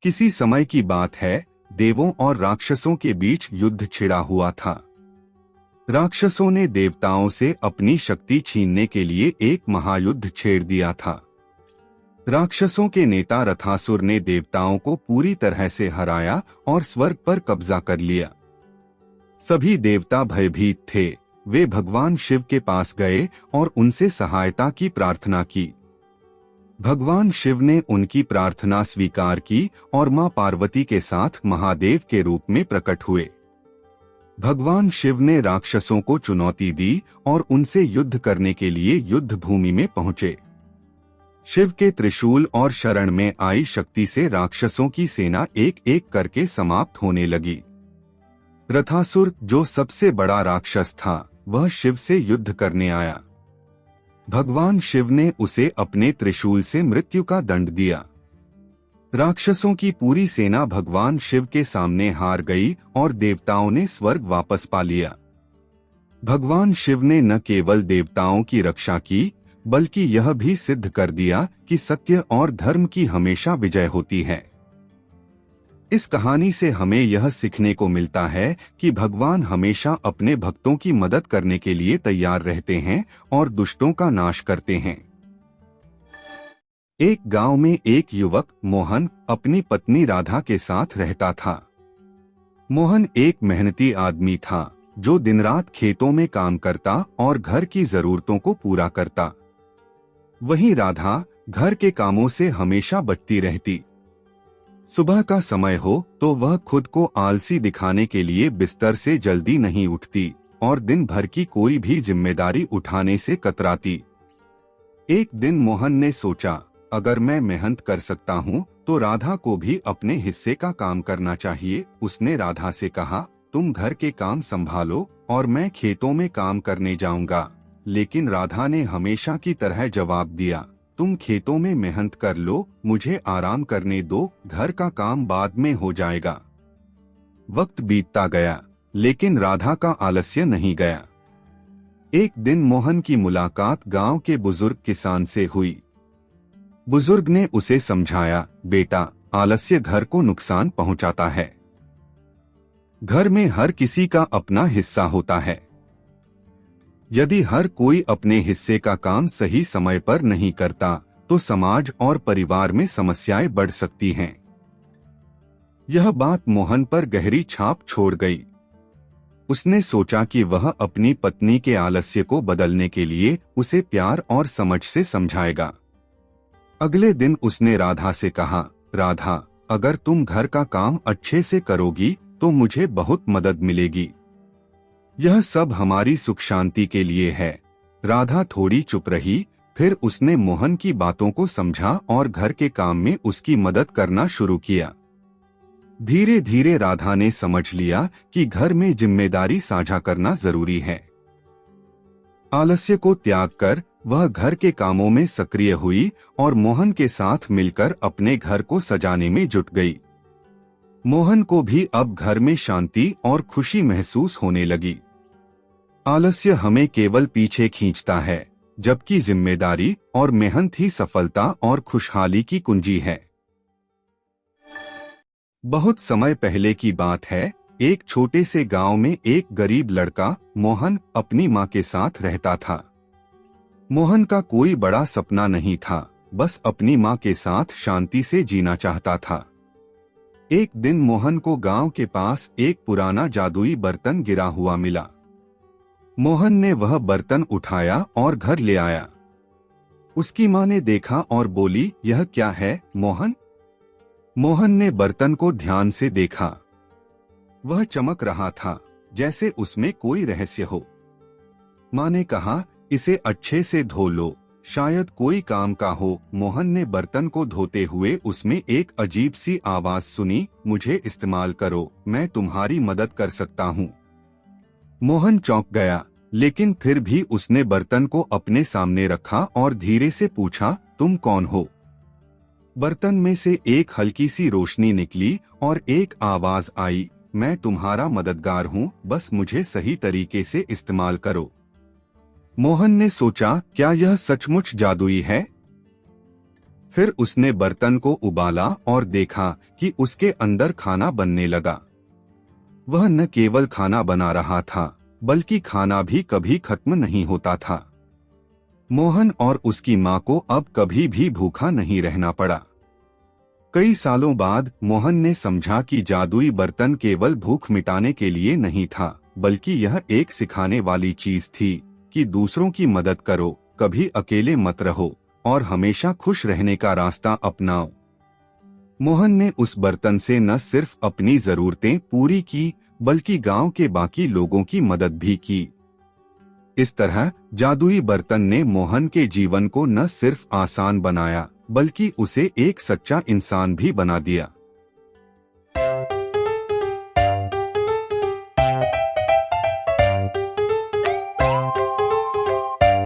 किसी समय की बात है, देवों और राक्षसों के बीच युद्ध छिड़ा हुआ था। राक्षसों ने देवताओं से अपनी शक्ति छीनने के लिए एक महायुद्ध छेड़ दिया था। राक्षसों के नेता रथासुर ने देवताओं को पूरी तरह से हराया और स्वर्ग पर कब्जा कर लिया। सभी देवता भयभीत थे। वे भगवान शिव के पास गए और उनसे सहायता की प्रार्थना की। भगवान शिव ने उनकी प्रार्थना स्वीकार की और मां पार्वती के साथ महादेव के रूप में प्रकट हुए। भगवान शिव ने राक्षसों को चुनौती दी और उनसे युद्ध करने के लिए युद्ध भूमि में पहुंचे। शिव के त्रिशूल और शरण में आई शक्ति से राक्षसों की सेना एक एक करके समाप्त होने लगी। रथासुर, जो सबसे बड़ा राक्षस था, वह शिव से युद्ध करने आया। भगवान शिव ने उसे अपने त्रिशूल से मृत्यु का दंड दिया। राक्षसों की पूरी सेना भगवान शिव के सामने हार गई और देवताओं ने स्वर्ग वापस पा लिया। भगवान शिव ने न केवल देवताओं की रक्षा की, बल्कि यह भी सिद्ध कर दिया कि सत्य और धर्म की हमेशा विजय होती है। इस कहानी से हमें यह सीखने को मिलता है कि भगवान हमेशा अपने भक्तों की मदद करने के लिए तैयार रहते हैं और दुष्टों का नाश करते हैं। एक गांव में एक युवक मोहन अपनी पत्नी राधा के साथ रहता था। मोहन एक मेहनती आदमी था जो दिन रात खेतों में काम करता और घर की जरूरतों को पूरा करता। वहीं राधा घर के कामों से हमेशा बचती रहती। सुबह का समय हो तो वह खुद को आलसी दिखाने के लिए बिस्तर से जल्दी नहीं उठती और दिन भर की कोई भी जिम्मेदारी उठाने से कतराती। एक दिन मोहन ने सोचा, अगर मैं मेहनत कर सकता हूँ तो राधा को भी अपने हिस्से का काम करना चाहिए। उसने राधा से कहा, तुम घर के काम संभालो और मैं खेतों में काम करने जाऊंगा। लेकिन राधा ने हमेशा की तरह जवाब दिया, तुम खेतों में मेहनत कर लो, मुझे आराम करने दो, घर का काम बाद में हो जाएगा। वक्त बीतता गया, लेकिन राधा का आलस्य नहीं गया। एक दिन मोहन की मुलाकात गांव के बुजुर्ग किसान से हुई। बुजुर्ग ने उसे समझाया, बेटा, आलस्य घर को नुकसान पहुंचाता है। घर में हर किसी का अपना हिस्सा होता है। यदि हर कोई अपने हिस्से का काम सही समय पर नहीं करता तो समाज और परिवार में समस्याएं बढ़ सकती हैं। यह बात मोहन पर गहरी छाप छोड़ गई। उसने सोचा कि वह अपनी पत्नी के आलस्य को बदलने के लिए उसे प्यार और समझ से समझाएगा। अगले दिन उसने राधा से कहा, राधा, अगर तुम घर का काम अच्छे से करोगी तो मुझे बहुत मदद मिलेगी। यह सब हमारी सुख शांति के लिए है। राधा थोड़ी चुप रही, फिर उसने मोहन की बातों को समझा और घर के काम में उसकी मदद करना शुरू किया। धीरे धीरे राधा ने समझ लिया कि घर में जिम्मेदारी साझा करना जरूरी है। आलस्य को त्याग कर वह घर के कामों में सक्रिय हुई और मोहन के साथ मिलकर अपने घर को सजाने में जुट गई। मोहन को भी अब घर में शांति और खुशी महसूस होने लगी। आलस्य हमें केवल पीछे खींचता है, जबकि जिम्मेदारी और मेहनत ही सफलता और खुशहाली की कुंजी है। बहुत समय पहले की बात है, एक छोटे से गांव में एक गरीब लड़का मोहन अपनी मां के साथ रहता था। मोहन का कोई बड़ा सपना नहीं था, बस अपनी मां के साथ शांति से जीना चाहता था। एक दिन मोहन को गांव के पास एक पुराना जादुई बर्तन गिरा हुआ मिला। मोहन ने वह बर्तन उठाया और घर ले आया। उसकी मां ने देखा और बोली, यह क्या है मोहन? मोहन ने बर्तन को ध्यान से देखा। वह चमक रहा था, जैसे उसमें कोई रहस्य हो। मां ने कहा, इसे अच्छे से धो लो, शायद कोई काम का हो। मोहन ने बर्तन को धोते हुए उसमें एक अजीब सी आवाज सुनी, मुझे इस्तेमाल करो, मैं तुम्हारी मदद कर सकता हूँ। मोहन चौंक गया, लेकिन फिर भी उसने बर्तन को अपने सामने रखा और धीरे से पूछा, तुम कौन हो? बर्तन में से एक हल्की सी रोशनी निकली और एक आवाज आई, मैं तुम्हारा मददगार हूँ, बस मुझे सही तरीके से इस्तेमाल करो। मोहन ने सोचा, क्या यह सचमुच जादुई है? फिर उसने बर्तन को उबाला और देखा कि उसके अंदर खाना बनने लगा। वह न केवल खाना बना रहा था, बल्कि खाना भी कभी खत्म नहीं होता था। मोहन और उसकी माँ को अब कभी भी भूखा नहीं रहना पड़ा। कई सालों बाद मोहन ने समझा कि जादुई बर्तन केवल भूख मिटाने के लिए नहीं था, बल्कि यह एक सिखाने वाली चीज थी कि दूसरों की मदद करो, कभी अकेले मत रहो और हमेशा खुश रहने का रास्ता अपनाओ। मोहन ने उस बर्तन से न सिर्फ अपनी जरूरतें पूरी की, बल्कि गांव के बाकी लोगों की मदद भी की। इस तरह जादुई बर्तन ने मोहन के जीवन को न सिर्फ आसान बनाया, बल्कि उसे एक सच्चा इंसान भी बना दिया।